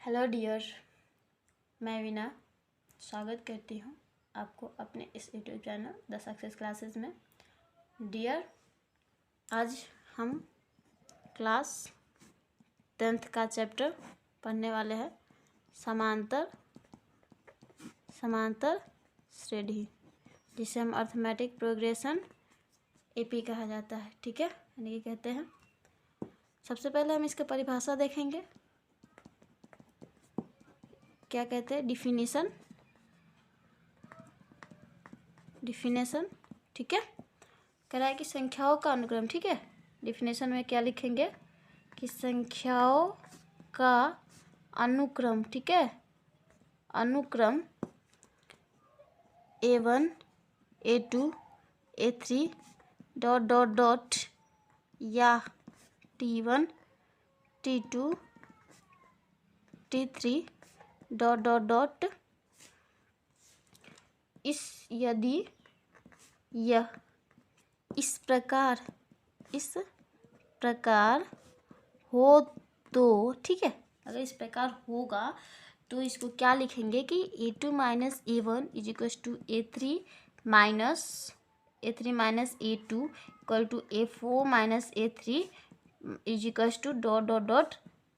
Hello dear, मैं वीना स्वागत करती हूँ आपको अपने इस YouTube channel the success classes में। डियर, आज हम क्लास 10th का चैप्टर पढ़ने वाले हैं, समांतर श्रेणी, जिसे हम अर्थमेटिक प्रोग्रेशन एपी कहा जाता है। ठीक है, यानी कि कहते हैं। सबसे पहले हम इसका परिभाषा देखेंगे। क्या कहते हैं? डिफिनेशन। ठीक है, कह रहा है कि संख्याओं का अनुक्रम। ठीक है, डिफिनेशन में क्या लिखेंगे कि संख्याओं का अनुक्रम। ठीक है, अनुक्रम A1 A2 A3 ... या T1 T2 T3 ... यदि यह इस प्रकार हो तो, ठीक है, अगर इस प्रकार होगा तो इसको क्या लिखेंगे कि A2 minus A1 is equal to A3 minus A2 equal to A4 minus A3 is equal to ...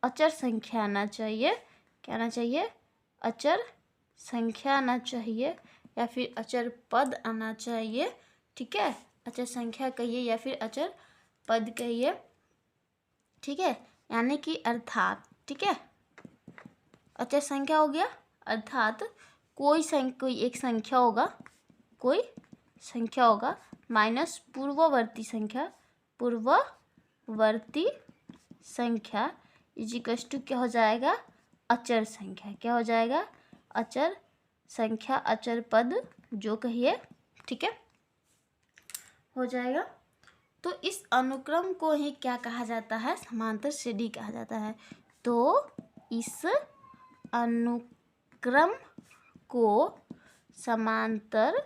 अचर संख्या आना चाहिए। क्या आना चाहिए? अचर संख्या आना चाहिए या फिर अचर पद आना चाहिए। ठीक है, अचर संख्या कहिए या फिर अचर पद कहिए। ठीक है, यानी कि अर्थात, ठीक है, अचर संख्या हो गया अर्थात कोई एक संख्या होगा माइनस पूर्ववर्ती संख्या इज इक्वल टू क्या हो जाएगा? अचर संख्या। क्या हो जाएगा? अचर संख्या, अचर पद जो कहिए। ठीक है, हो जाएगा। तो इस अनुक्रम को ही क्या कहा जाता है? समांतर श्रेणी कहा जाता है। तो इस अनुक्रम को समांतर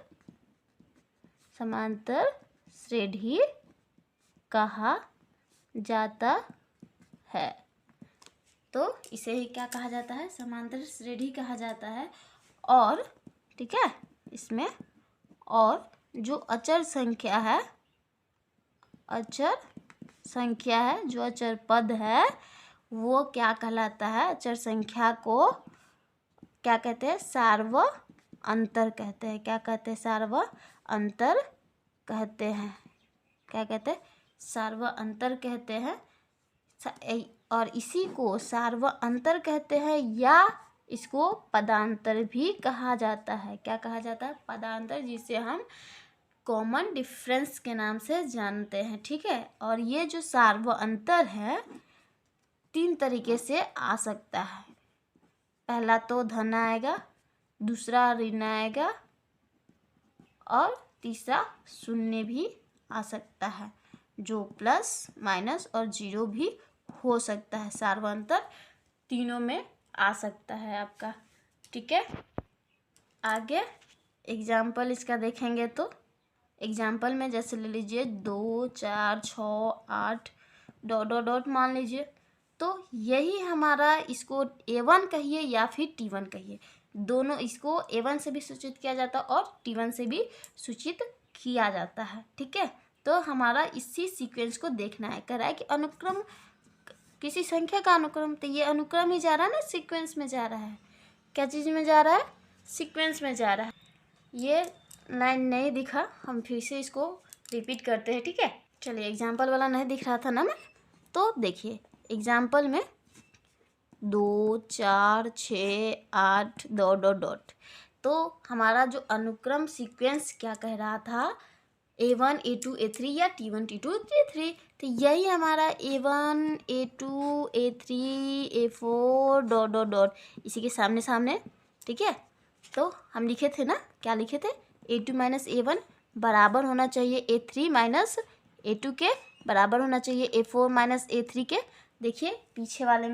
श्रेणी कहा जाता है। तो इसे ही क्या कहा जाता है? समांतर श्रेणी कहा जाता है। और ठीक है, इसमें और जो अचर संख्या है, जो अचर पद है, वो क्या कहलाता है? अचर संख्या को क्या कहते हैं? सार्व अंतर कहते हैं। क्या कहते हैं? सार्व अंतर कहते हैं। क्या कहते हैं? सार्व अंतर कहते हैं। और इसी को सार्व अंतर कहते हैं या इसको पदांतर भी कहा जाता है। क्या कहा जाता है? पदांतर, जिसे हम कॉमन डिफरेंस के नाम से जानते हैं। ठीक है, और ये जो सार्व अंतर है 3 तरीके से आ सकता है। पहला तो धन आएगा, दूसरा ऋण आएगा और तीसरा शून्य भी आ सकता है, जो प्लस माइनस और जीरो भी हो सकता है। सार्वंतर तीनों में आ सकता है आपका। ठीक है, आगे एग्जाम्पल इसका देखेंगे तो एग्जाम्पल में जैसे ले लीजिए 2 4 6 8 ... मान लीजिए। तो यही हमारा, इसको A1 कहिए या फिर T1 कहिए, दोनों इसको A1 से भी सूचित किया जाता है और T1 से भी सूचित किया जाता है। ठीक है, तो हमारा इसी सीक्वेंस को देखना है। कह रहा है कि अनुक्रम, किसी संख्या का अनुक्रम, तो ये अनुक्रम ही जा रहा है ना, सीक्वेंस में जा रहा है। क्या चीज़ में जा रहा है? सीक्वेंस में जा रहा है। ये लाइन नहीं दिखा, हम फिर से इसको रिपीट करते हैं। ठीक है, चलिए, एग्जाम्पल वाला नहीं दिख रहा था ना मैं, तो देखिए एग्जाम्पल में 2 4 6 8 ... तो हमारा जो अनुक्रम सीक्वेंस क्या कह रहा था? A1 A2 A3 या T1 T2 T3। तो यही हमारा A1 A2 A3 A4 ... इसी के सामने। ठीक है, तो हम लिखे थे ना, क्या लिखे थे? A2 माइनस A1 बराबर होना चाहिए A3 माइनस A2 के, बराबर होना चाहिए A4 माइनस A3 के। देखिए पीछे वाले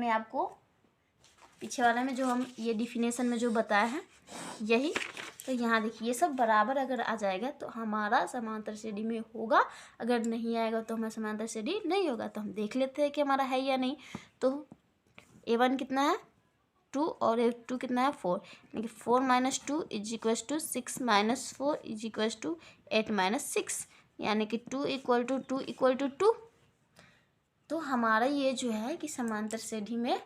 में जो हम ये डिफिनेशन में जो बताए हैं यही, तो यहाँ देखिए ये सब बराबर अगर आ जाएगा तो हमारा समांतर श्रेणी में होगा, अगर नहीं आएगा तो हमारा समांतर श्रेणी नहीं होगा। तो हम देख लेते हैं कि हमारा है या नहीं। तो A1 कितना है? 2 और एक 2 कितना है 4, यानी कि 4 minus 2 is equals to 6 minus 4 is equals to 8 minus 6, यानी कि 2 इक्वल टू 2 इक्वल टू 2। तो हमारा ये जो है कि समांतर श्रेणी में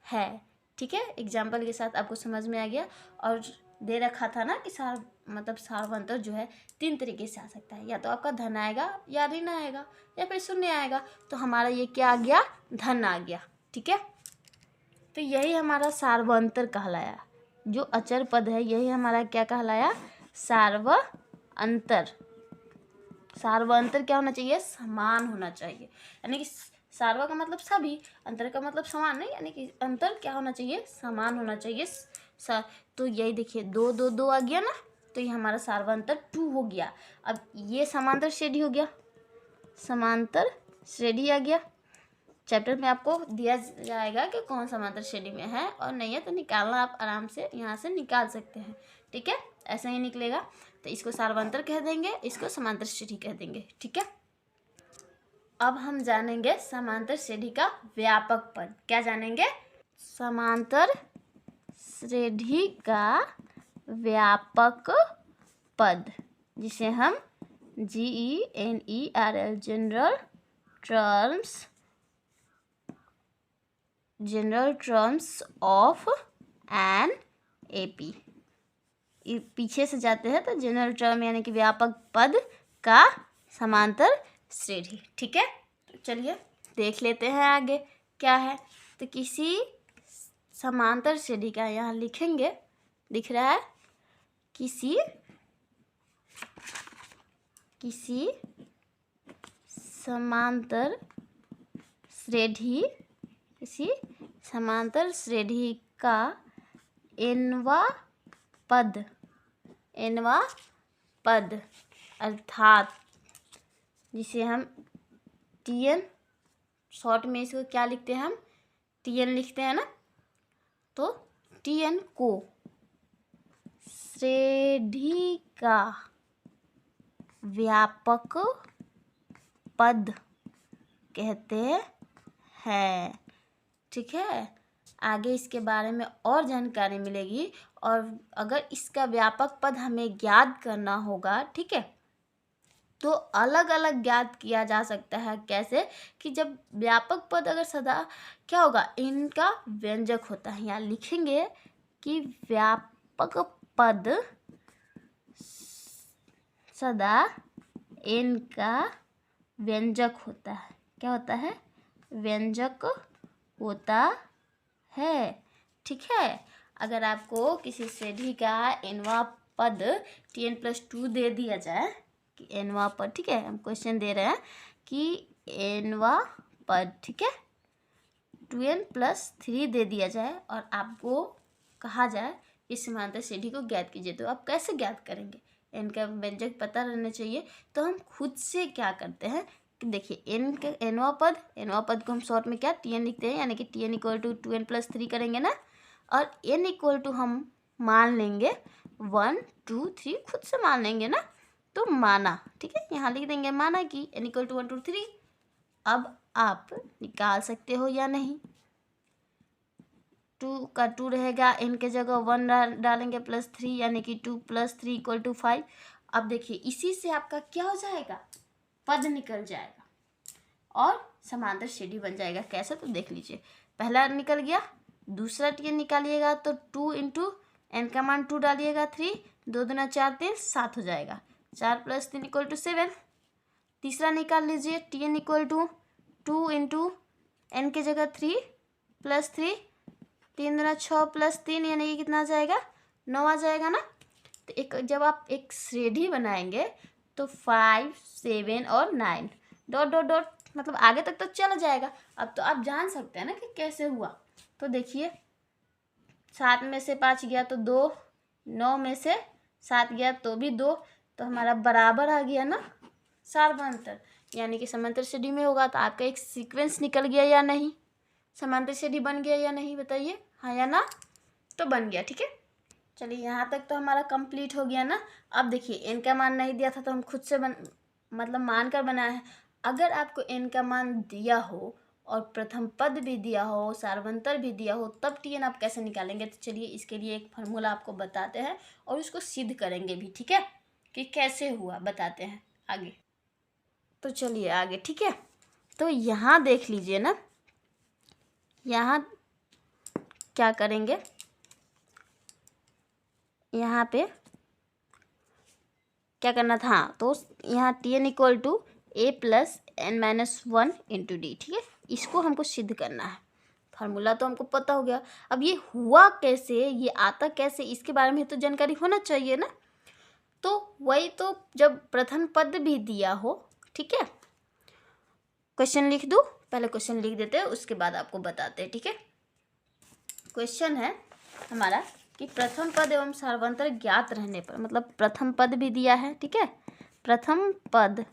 है। ठीक है, एग्जाम्पल के साथ आपको समझ में आ गया। और दे रखा था ना कि सार्वंतर जो है 3 तरीके से आ सकता है, या तो आपका धन आएगा या ऋण आएगा या फिर शून्य आएगा। तो हमारा ये क्या आ गया, धन आ गया। ठीक है, तो यही हमारा सार्वंतर कहलाया। जो अचर पद है यही हमारा क्या कहलाया, सार्वंतर। सार्वंतर क्या होना चाहिए, समान होना चाहिए, यानी कि सार्व का मतलब सभी, अंतर का मतलब समान नहीं, यानी कि अंतर क्या होना चाहिए, समान होना चाहिए। तो यही देखिए 2 2 2 आ गया ना, तो ये हमारा सार्वंतर 2 हो गया। अब ये समांतर श्रेणी हो गया, समांतर श्रेणी आ गया। चैप्टर में आपको दिया जाएगा कि कौन समांतर श्रेणी में है और नहीं है, तो निकालना आप आराम से यहाँ से निकाल सकते हैं। ठीक है, ऐसा ही निकलेगा। तो इसको सार्वंतर कह देंगे, इसको समांतर श्रेणी कह देंगे। ठीक है, अब हम जानेंगे समांतर श्रेणी का व्यापक पद। क्या जानेंगे, समांतर श्रेणी का व्यापक पद, जिसे हम GENERAL general terms of an AP, पीछे से जाते हैं तो जनरल टर्म यानी कि व्यापक पद का समांतर श्रेणी। ठीक है, तो चलिए देख लेते हैं आगे क्या है। तो किसी समांतर श्रेणी का यहाँ लिखेंगे, दिख रहा है, किसी समांतर श्रेणी, किसी समांतर श्रेणी का nवा पद अर्थात जिसे हम TN, शॉर्ट में इसको क्या लिखते हैं हम, TN लिखते हैं ना, तो TN को श्रेणी का व्यापक पद कहते हैं। ठीक है, आगे इसके बारे में और जानकारी मिलेगी, और अगर इसका व्यापक पद हमें ज्ञात करना होगा, ठीक है, तो अलग अलग ज्ञात किया जा सकता है। कैसे कि जब व्यापक पद अगर सदा क्या होगा, इनका व्यंजक होता है, यहाँ लिखेंगे कि व्यापक पद सदा इनका व्यंजक होता है। क्या होता है, व्यंजक होता है। ठीक है, अगर आपको किसी श्रेणी का nवा पद TN+2 दे दिया जाए कि nवा पद, ठीक है, हम क्वेश्चन दे रहे हैं कि nवा पद, ठीक है, 2n+3 दे दिया जाए और आपको कहा जाए इस समांतर श्रेणी को ज्ञात कीजिए, तो आप कैसे ज्ञात करेंगे, इनका व्यंजक पता रहना चाहिए। तो हम खुद से क्या करते हैं कि देखिए nवा पद को हम शॉर्ट में क्या TN लिखते हैं, यानी कि TN इक्वल टू 2n+3 करेंगे ना, और n इक्वल टू हम मान लेंगे 1 2 3, खुद से मान लेंगे ना, तो माना, ठीक है, यहाँ लिख देंगे माना कि n इक्वल टू 1 2 3। अब आप निकाल सकते हो या नहीं, 2 का 2 रहेगा, n के जगह 1 डालेंगे +3, यानी कि 2 + 3 इक्वल टू 5। अब देखिए इसी से आपका क्या हो जाएगा, पद निकल जाएगा और समांतर श्रेणी बन जाएगा। कैसे, तो देख लीजिए, पहला निकल गया, दूसरा TN निकालिएगा तो 2 इंटू n का मान 2 डालिएगा, 3 2 दूना 4 3 7 हो जाएगा, 4 + 3 इक्वल टू 7। तीसरा निकाल लीजिए, TN equal to 2 into n के जगह 3 + 3 3 दूना 6 + 3, यानी कि कितना आ जाएगा, 9 आ जाएगा ना। तो जब आप एक श्रेणी बनाएंगे तो 5 7 और 9 डॉट डॉट डॉट, मतलब आगे तक तो चला जाएगा। अब तो आप जान सकते हैं ना कि कैसे हुआ। तो देखिए 7 में से 5 गया तो 2, 9 में से 7 गया तो भी 2, तो हमारा बराबर आ गया ना सार्वंतर, यानी कि समांतर श्रेणी में होगा। तो आपका एक सीक्वेंस निकल गया या नहीं, समांतर श्रेणी बन गया या नहीं, बताइए, हाँ या ना, तो बन गया। ठीक है, चलिए यहाँ तक तो हमारा कंप्लीट हो गया ना। अब देखिए n का मान नहीं दिया था तो हम खुद से मान कर बनाया है। अगर आपको n का मान दिया हो और प्रथम पद भी दिया हो, सार्वंतर भी दिया हो, तब टी एन आप कैसे निकालेंगे। तो चलिए इसके लिए एक फार्मूला आपको बताते हैं और उसको सिद्ध करेंगे भी, ठीक है, कि कैसे हुआ बताते हैं आगे। तो चलिए आगे, ठीक है। तो यहाँ देख लीजिए ना, यहाँ क्या करेंगे, यहाँ पे क्या करना था, तो यहाँ T N equal to A plus N minus one into D, ठीक है, इसको हमको सिद्ध करना है। फार्मूला तो हमको पता हो गया, अब ये हुआ कैसे, ये आता कैसे, इसके बारे में तो जानकारी होना चाहिए ना। तो वही तो, जब प्रथम पद भी दिया हो, ठीक है, क्वेश्चन लिख दूँ, पहले क्वेश्चन लिख देते हैं उसके बाद आपको बताते हैं, ठीक है। क्वेश्चन है हमारा कि प्रथम पद एवं सार्वंतर ज्ञात रहने पर, मतलब प्रथम पद भी दिया है, ठीक है, प्रथम पद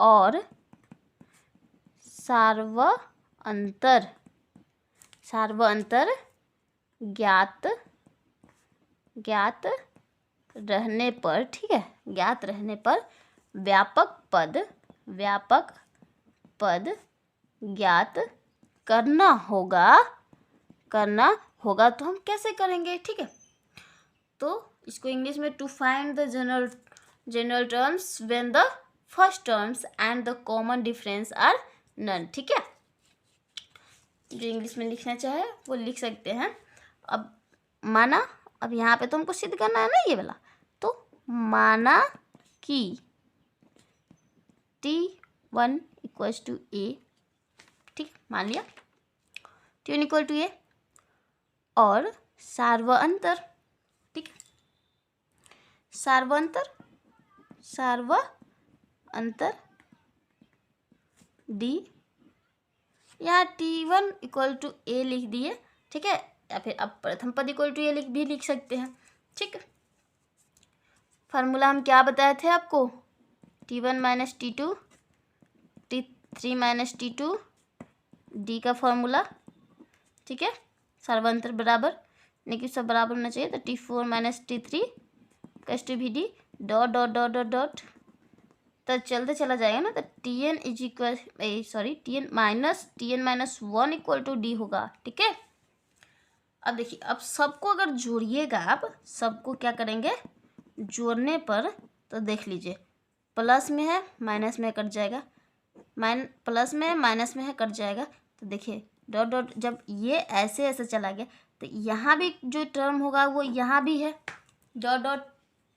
और सार्वअंतर ज्ञात रहने पर, ठीक है, ज्ञात रहने पर व्यापक पद ज्ञात करना होगा, तो हम कैसे करेंगे, ठीक है। तो इसको इंग्लिश में to find the general terms when the first terms and the common difference are none, ठीक है। जो इंग्लिश में लिखना चाहे वो लिख सकते हैं। अब माना, अब यहाँ पे तो हमको सिद्ध करना है ना ये वाला, तो माना कि T1 इक्वल्स टू ए, ठीक, मान लिया T1 इक्वल टू ए, और सार्वअंतर, ठीक, सार्वअंतर डी, यहाँ T1 इक्वल टू ए लिख दिए, ठीक है, या फिर अब प्रथम पद इक्वल टू ए लिख सकते हैं, ठीक है। फार्मूला हम क्या बताए थे आपको, T1 minus T2, T3 minus T2, D का फॉर्मूला, ठीक है, सार्वअंतर बराबर, लेकिन सब बराबर होना चाहिए, तो T4 माइनस T3 कस टू भी D, dot dot dot dot dot, तो चलते चला जाएगा ना, तो Tn is equal Tn minus one equal to D होगा, ठीक है। अब देखिए, अब सबको अगर जोड़िएगा, आप सबको क्या करेंगे, जोड़ने पर, तो देख लीजिए, प्लस में है माइनस में कट जाएगा, प्लस में है माइनस में है कट जाएगा, तो देखिए डॉट डॉट, जब ये ऐसे ऐसे चला गया तो यहाँ भी जो टर्म होगा वो यहाँ भी है, डॉट डॉट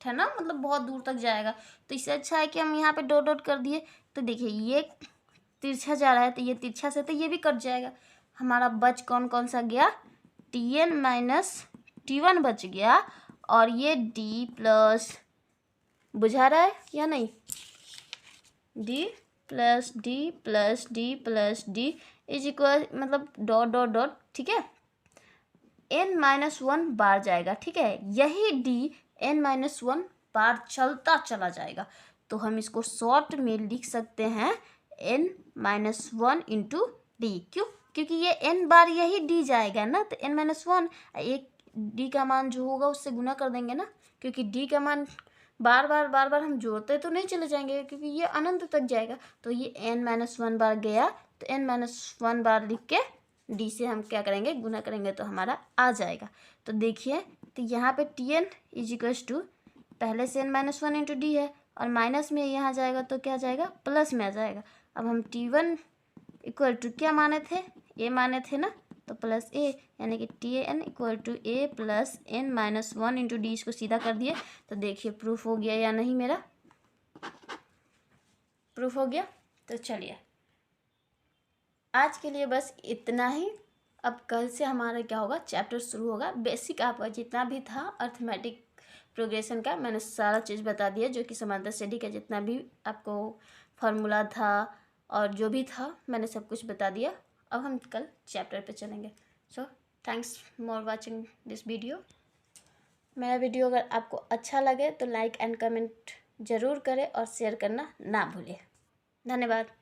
है ना, मतलब बहुत दूर तक जाएगा। तो इससे अच्छा है कि हम यहाँ पे डॉट डॉट कर दिए, तो देखिए ये तिरछा जा रहा है, तो ये तिरछा से तो ये भी कट जाएगा, हमारा बच कौन सा गया, Tn माइनस T1 बच गया, और ये D प्लस, बुझा रहा है या नहीं, D plus D is equal, मतलब डॉट डॉट डॉट, ठीक है, n माइनस वन बार जाएगा, ठीक है, यही D n minus one bar चलता चला जाएगा, तो हम इसको शॉर्ट में लिख सकते हैं n minus one into D, क्योंकि ये n बार यही d जाएगा ना, तो n माइनस वन, एक d का मान जो होगा उससे गुना कर देंगे ना, क्योंकि d का मान बार बार हम जोड़ते तो नहीं चले जाएंगे, क्योंकि ये अनंत तक जाएगा, तो ये n माइनस वन बार गया, तो n माइनस वन बार लिख के d से हम क्या करेंगे, गुना करेंगे, तो हमारा आ जाएगा। तो देखिए, तो यहाँ पे Tn इज इक्वल्स टू, पहले से n minus one into D है, और माइनस में यहाँ जाएगा तो क्या जाएगा, प्लस में आ जाएगा। अब हम T1 इक्वल टू क्या माने थे, ए माने थे ना, तो प्लस ए, यानी कि Tn equal to A plus n minus one into d, इसको सीधा कर दिए, तो देखिए प्रूफ हो गया या नहीं, मेरा प्रूफ हो गया। तो चलिए आज के लिए बस इतना ही। अब कल से हमारा क्या होगा, चैप्टर शुरू होगा, बेसिक आपका जितना भी था अर्थमेटिक प्रोग्रेशन का, मैंने सारा चीज़ बता दिया, जो कि समांतर स्टडी का जितना भी आपको फार्मूला था और जो भी था मैंने सब कुछ बता दिया। अब हम कल चैप्टर पे चलेंगे। So thanks for watching this video. मेरा वीडियो अगर आपको अच्छा लगे तो लाइक एंड कमेंट ज़रूर करें और शेयर करना ना भूलें। धन्यवाद।